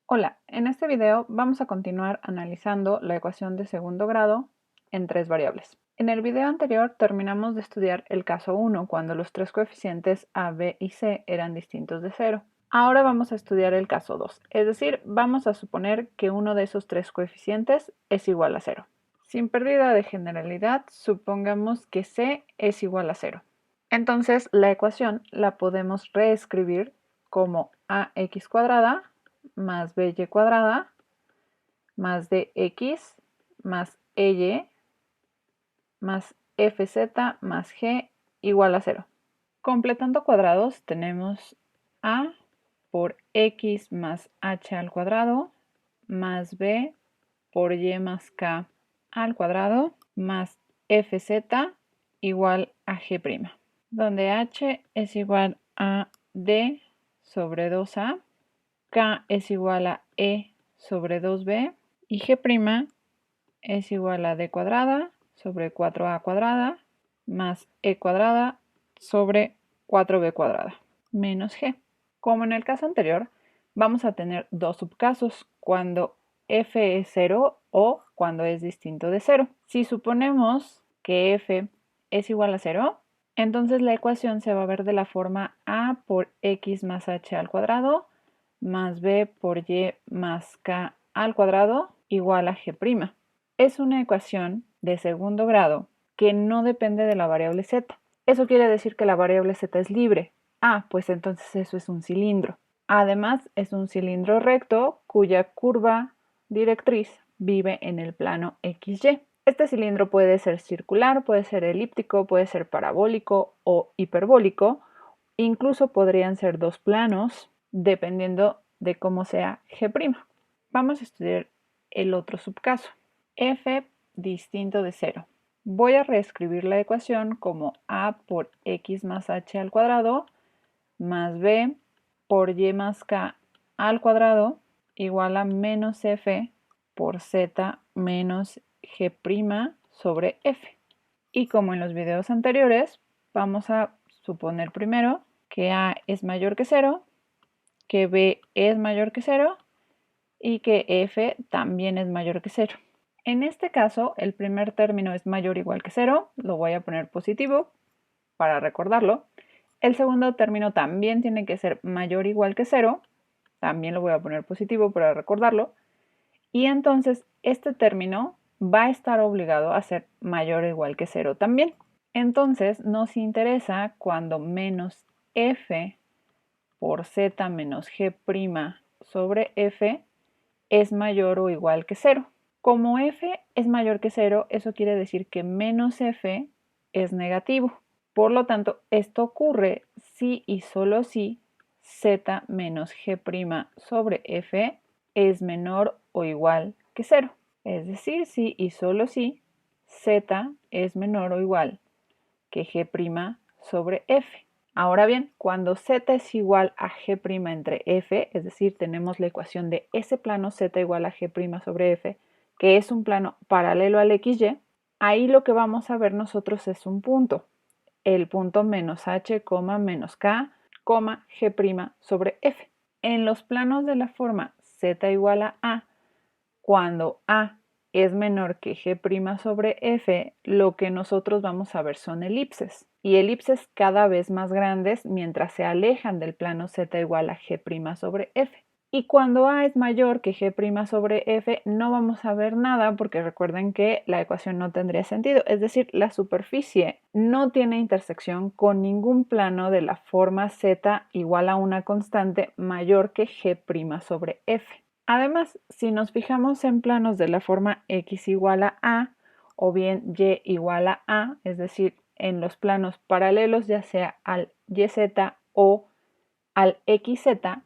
Hola, en este video vamos a continuar analizando la ecuación de segundo grado en tres variables. En el video anterior terminamos de estudiar el caso 1, cuando los tres coeficientes a, b y c eran distintos de 0. Ahora vamos a estudiar el caso 2, es decir, vamos a suponer que uno de esos tres coeficientes es igual a 0. Sin pérdida de generalidad, supongamos que c es igual a 0. Entonces la ecuación la podemos reescribir como ax cuadrada más by cuadrada más dx más ey más fz más g igual a 0. Completando cuadrados tenemos a por x más h al cuadrado más b por y más k al cuadrado más fz igual a g', donde h es igual a d sobre 2a, k es igual a e sobre 2b y g' es igual a d cuadrada sobre 4a cuadrada más e cuadrada sobre 4b cuadrada menos g. Como en el caso anterior, vamos a tener dos subcasos, cuando f es 0 o cuando es distinto de 0. Si suponemos que f es igual a 0, entonces la ecuación se va a ver de la forma a por x más h al cuadrado más b por y más k al cuadrado igual a g'. Es una ecuación de segundo grado que no depende de la variable z. Eso quiere decir que la variable z es libre. Pues entonces eso es un cilindro. Además, es un cilindro recto cuya curva directriz vive en el plano XY. Este cilindro puede ser circular, puede ser elíptico, puede ser parabólico o hiperbólico. Incluso podrían ser dos planos, dependiendo de cómo sea G'. Vamos a estudiar el otro subcaso. F distinto de 0. Voy a reescribir la ecuación como a por x más h al cuadrado más b por y más k al cuadrado igual a menos f por z menos g' sobre f. Y como en los videos anteriores, vamos a suponer primero que a es mayor que 0, que b es mayor que 0 y que f también es mayor que 0. En este caso, el primer término es mayor o igual que 0, lo voy a poner positivo para recordarlo. El segundo término también tiene que ser mayor o igual que 0, también lo voy a poner positivo para recordarlo. Y entonces este término va a estar obligado a ser mayor o igual que 0 también. Entonces nos interesa cuando menos f por z menos g' sobre f es mayor o igual que 0. Como f es mayor que 0, eso quiere decir que menos f es negativo. Por lo tanto, esto ocurre si y solo si z menos g' sobre f es menor o igual que 0. Es decir, si y solo si z es menor o igual que g' sobre f. Ahora bien, cuando z es igual a g' entre f, es decir, tenemos la ecuación de ese plano z igual a g' sobre f, que es un plano paralelo al XY, ahí lo que vamos a ver nosotros es un punto, el punto menos h, menos k, g' sobre f. En los planos de la forma z igual a, cuando a es menor que g' sobre f, lo que nosotros vamos a ver son elipses. Y elipses cada vez más grandes mientras se alejan del plano z igual a g' sobre f. Y cuando a es mayor que g' sobre f, no vamos a ver nada porque recuerden que la ecuación no tendría sentido. Es decir, la superficie no tiene intersección con ningún plano de la forma z igual a una constante mayor que g' sobre f. Además, si nos fijamos en planos de la forma x igual a o bien y igual a, es decir, en los planos paralelos ya sea al yz o al xz,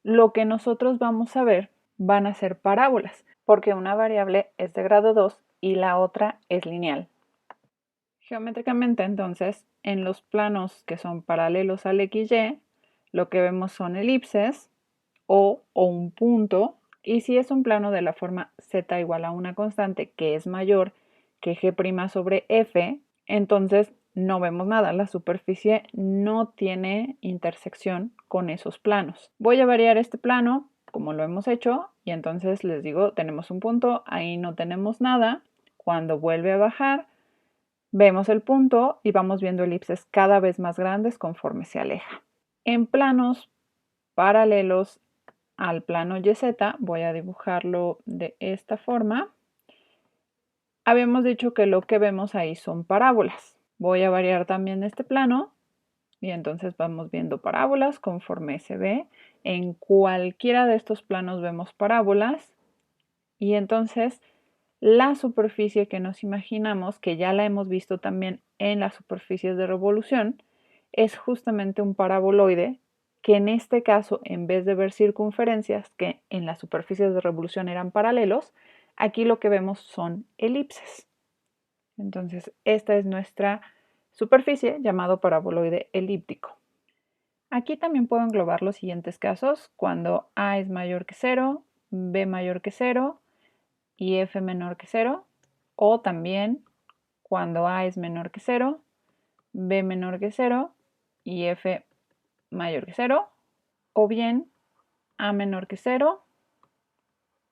lo que nosotros vamos a ver van a ser parábolas, porque una variable es de grado 2 y la otra es lineal. Geométricamente, entonces, en los planos que son paralelos al xy, lo que vemos son elipses o un punto. Y si es un plano de la forma z igual a una constante que es mayor que g' sobre f, entonces no vemos nada. La superficie no tiene intersección con esos planos. Voy a variar este plano como lo hemos hecho, y entonces les digo, tenemos un punto, ahí no tenemos nada. Cuando vuelve a bajar, vemos el punto y vamos viendo elipses cada vez más grandes conforme se aleja. En planos paralelos al plano YZ, voy a dibujarlo de esta forma. Habíamos dicho que lo que vemos ahí son parábolas. Voy a variar también este plano y entonces vamos viendo parábolas conforme se ve. En cualquiera de estos planos vemos parábolas y entonces la superficie que nos imaginamos, que ya la hemos visto también en las superficies de revolución, es justamente un paraboloide que en este caso, en vez de ver circunferencias que en las superficies de revolución eran paralelos, aquí lo que vemos son elipses. Entonces, esta es nuestra superficie llamado paraboloide elíptico. Aquí también puedo englobar los siguientes casos, cuando A es mayor que 0, B mayor que 0 y F menor que 0, o también cuando A es menor que 0, B menor que 0 y F mayor que 0, o bien A menor que 0,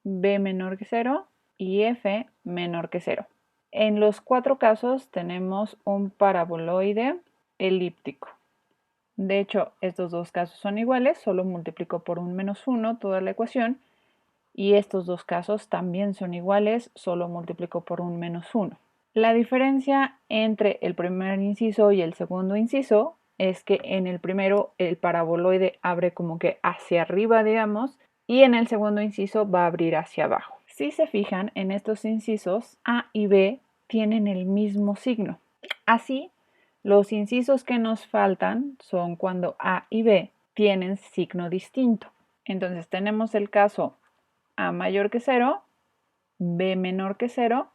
B menor que 0 y F menor que 0. En los 4 casos tenemos un paraboloide elíptico. De hecho, estos dos casos son iguales, solo multiplico por un menos 1 toda la ecuación, y estos dos casos también son iguales, solo multiplico por un menos 1. La diferencia entre el primer inciso y el segundo inciso es que en el primero el paraboloide abre como que hacia arriba, digamos, y en el segundo inciso va a abrir hacia abajo. Si se fijan, en estos incisos A y B tienen el mismo signo. Así, los incisos que nos faltan son cuando A y B tienen signo distinto. Entonces tenemos el caso A mayor que 0, B menor que 0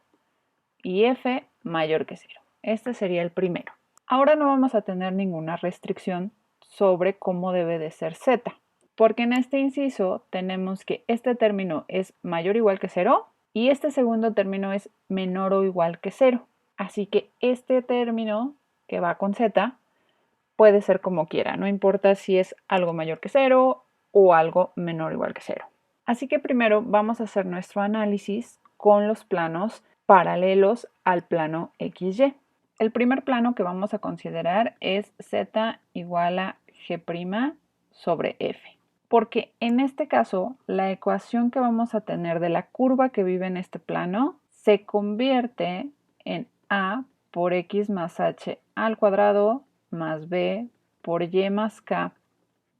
y F mayor que 0. Este sería el primero. Ahora no vamos a tener ninguna restricción sobre cómo debe de ser Z, porque en este inciso tenemos que este término es mayor o igual que 0 y este segundo término es menor o igual que 0. Así que este término que va con Z puede ser como quiera, no importa si es algo mayor que 0 o algo menor o igual que 0. Así que primero vamos a hacer nuestro análisis con los planos paralelos al plano XY. El primer plano que vamos a considerar es Z igual a G' sobre F. Porque en este caso, la ecuación que vamos a tener de la curva que vive en este plano se convierte en A por X más H al cuadrado más B por Y más K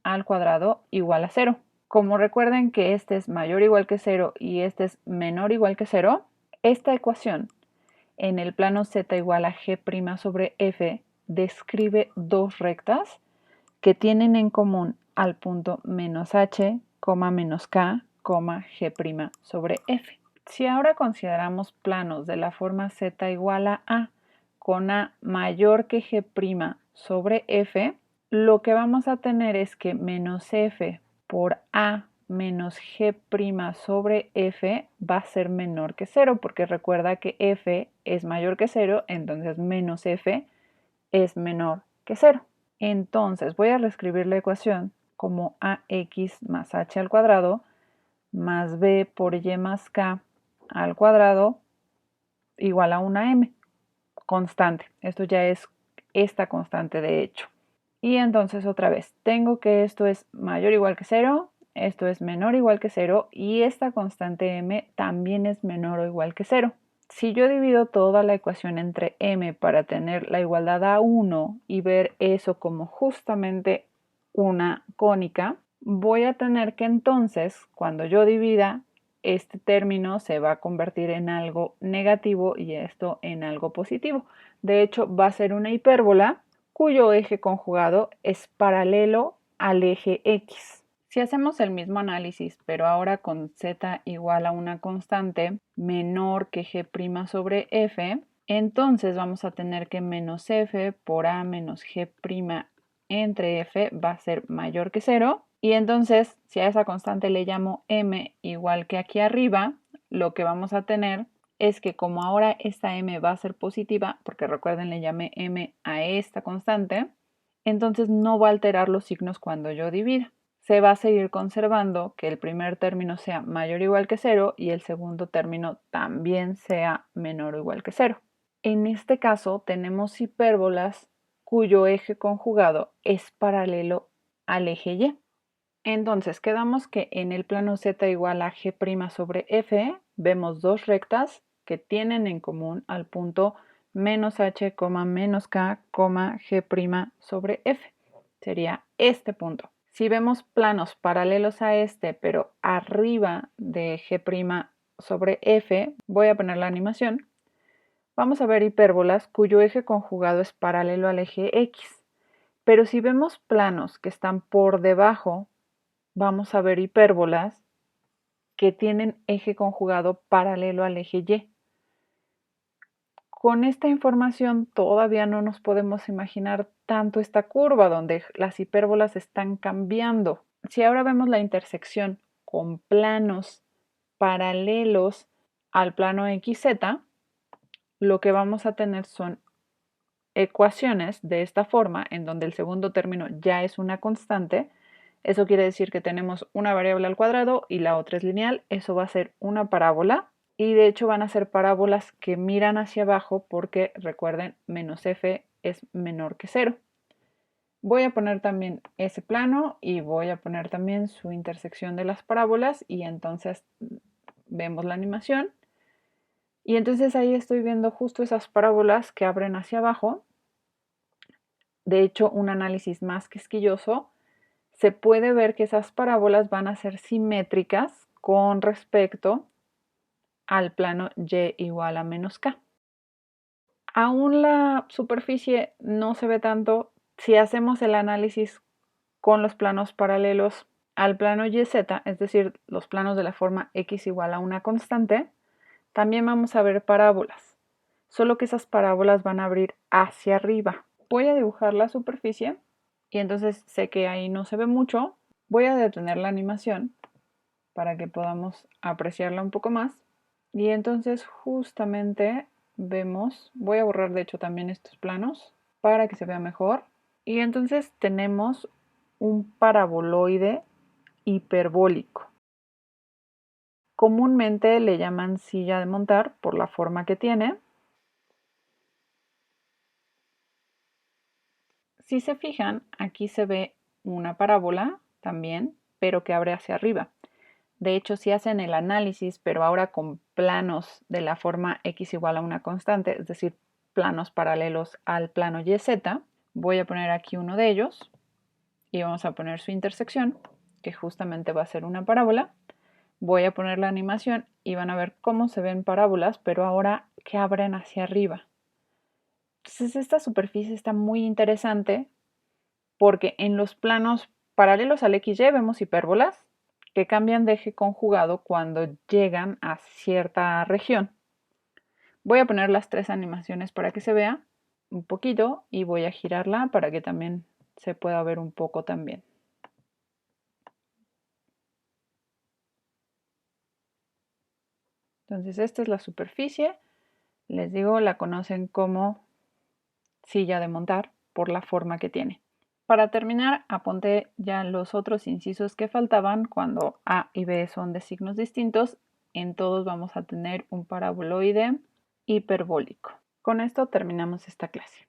al cuadrado igual a 0. Como recuerden que este es mayor o igual que 0 y este es menor o igual que 0, esta ecuación en el plano Z igual a G' sobre F describe dos rectas que tienen en común al punto menos H, menos K, G' sobre F. Si ahora consideramos planos de la forma Z igual a con A mayor que G' sobre F, lo que vamos a tener es que menos F por A menos G' sobre F va a ser menor que 0, porque recuerda que F es mayor que 0, entonces menos F es menor que 0. Entonces voy a reescribir la ecuación como AX más H al cuadrado más B por Y más K al cuadrado igual a una M, constante. Esto ya es esta constante de hecho. Y entonces otra vez, tengo que esto es mayor o igual que 0, esto es menor o igual que 0 y esta constante M también es menor o igual que 0. Si yo divido toda la ecuación entre M para tener la igualdad a 1 y ver eso como justamente una cónica, voy a tener que entonces, cuando yo divida, este término se va a convertir en algo negativo y esto en algo positivo. De hecho, va a ser una hipérbola cuyo eje conjugado es paralelo al eje X. Si hacemos el mismo análisis, pero ahora con Z igual a una constante menor que G' sobre F, entonces vamos a tener que menos F por A menos G' entre F va a ser mayor que 0. Y entonces, si a esa constante le llamo M igual que aquí arriba, lo que vamos a tener es que como ahora esta M va a ser positiva, porque recuerden le llamé M a esta constante, entonces no va a alterar los signos cuando yo divida. se va a seguir conservando que el primer término sea mayor o igual que 0 y el segundo término también sea menor o igual que 0. En este caso tenemos hipérbolas cuyo eje conjugado es paralelo al eje Y. Entonces quedamos que en el plano z igual a g' sobre f vemos dos rectas que tienen en común al punto menos h, menos k, g' sobre f. Sería este punto. Si vemos planos paralelos a este, pero arriba de g' sobre f, voy a poner la animación, vamos a ver hipérbolas cuyo eje conjugado es paralelo al eje x. Pero si vemos planos que están por debajo, vamos a ver hipérbolas que tienen eje conjugado paralelo al eje y. Con esta información todavía no nos podemos imaginar tanto esta curva donde las hipérbolas están cambiando. Si ahora vemos la intersección con planos paralelos al plano XZ, lo que vamos a tener son ecuaciones de esta forma, en donde el segundo término ya es una constante. Eso quiere decir que tenemos una variable al cuadrado y la otra es lineal. Eso va a ser una parábola. Y de hecho van a ser parábolas que miran hacia abajo porque recuerden, menos f es menor que 0. Voy a poner también ese plano y voy a poner también su intersección de las parábolas y entonces vemos la animación. Y entonces ahí estoy viendo justo esas parábolas que abren hacia abajo. De hecho, un análisis más quisquilloso, se puede ver que esas parábolas van a ser simétricas con respecto al plano y igual a menos k. Aún la superficie no se ve tanto. Si hacemos el análisis con los planos paralelos al plano YZ, es decir, los planos de la forma x igual a una constante, también vamos a ver parábolas, solo que esas parábolas van a abrir hacia arriba. Voy a dibujar la superficie y entonces sé que ahí no se ve mucho. Voy a detener la animación para que podamos apreciarla un poco más. Y entonces justamente vemos, voy a borrar de hecho también estos planos para que se vea mejor. Y entonces tenemos un paraboloide hiperbólico. Comúnmente le llaman silla de montar por la forma que tiene. Si se fijan, aquí se ve una parábola también, pero que abre hacia arriba. De hecho, si hacen el análisis, pero ahora con planos de la forma x igual a una constante, es decir, planos paralelos al plano YZ, voy a poner aquí uno de ellos y vamos a poner su intersección, que justamente va a ser una parábola. Voy a poner la animación y van a ver cómo se ven parábolas, pero ahora que abren hacia arriba. Entonces esta superficie está muy interesante porque en los planos paralelos al XY vemos hipérbolas que cambian de eje conjugado cuando llegan a cierta región. Voy a poner las tres animaciones para que se vea un poquito y voy a girarla para que también se pueda ver un poco también. Entonces esta es la superficie. Les digo, la conocen como silla de montar por la forma que tiene. Para terminar, apunté ya los otros incisos que faltaban. Cuando A y B son de signos distintos, en todos vamos a tener un paraboloide hiperbólico. Con esto terminamos esta clase.